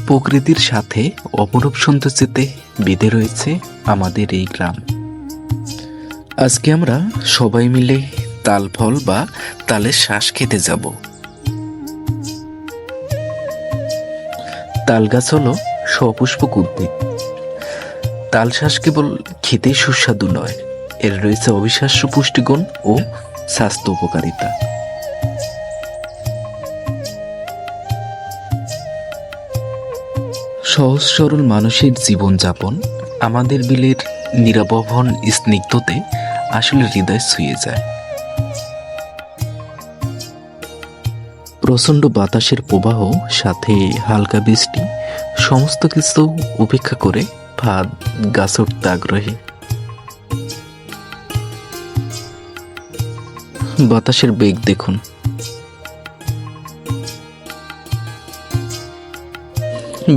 প্রকৃতির সাথে অপরূপ সৌন্দর্যতে বেঁধে রয়েছে আমাদের এই গ্রাম। আজকে আমরা সবাই মিলে তাল ফল বা তালের শ্বাস খেতে যাব। তাল গাছ হলো সপুষ্পক উদ্ভিদ। তাল শ্বাস কেবল খেতে সুস্বাদু নয়, এর রয়েছে অবিশ্বাস্য পুষ্টিগুণ ও স্বাস্থ্য উপকারিতা। সহজ সরল মানুষের জীবনযাপন আমাদের বিলের নিরাবহন স্নিগ্ধতে আসলে হৃদয় ছুঁয়ে যায়। প্রচণ্ড বাতাসের প্রবাহ, সাথে হালকা বৃষ্টি, সমস্ত কিছু উপেক্ষা করে ভাত গাছ উঠতে আগ্রহী। বাতাসের বেগ দেখুন।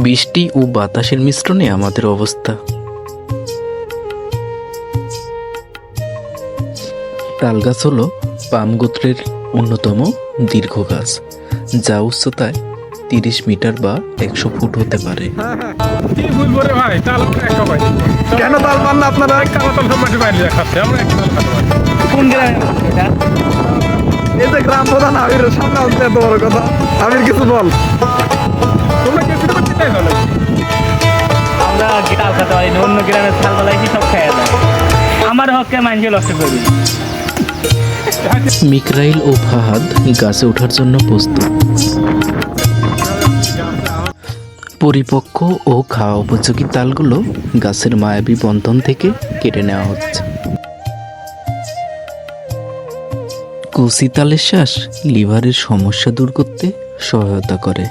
বৃষ্টি ও বাতাসের মিশ্রণে আমাদের অবস্থা। তাল গাছ হলো পাম গোত্রের অন্যতম দীর্ঘ গাছ, যা উচ্চতায় 30 মিটার বা 100 ফুট হতে পারে। কি বলবো রে ভাই, তাল আমরা একটা পাই। কেন তাল পান না আপনারা? কালো তাল সব মাটি বাইরে খাচ্ছে, আমরা একটা তাল খাতে পারি। কোন গ্রামে এটা? এই যে গ্রাম প্রধান আমিরের সামনে আসছে, এত বড় কথা। আমির কিছু বল। তোমরা কি কিছু করতে চাইছো না? আমরা তাল খাতে পারি না, অন্য গ্রামের তাল বলাইছি সব খেয়ে দেয়। আমার হককে মানুষ লক্ষ্য করবি। মিকরাইল ও ফাহাদ গাছে ওঠার জন্য প্রস্তুত। পরিপক্ক ও খাওয়া উপযোগী তালগুলো গাছের মায়াবী বন্ধন থেকে কেটে নেওয়া হচ্ছে। কচি তালের শ্বাস লিভারের সমস্যা দূর করতে সহায়তা করে।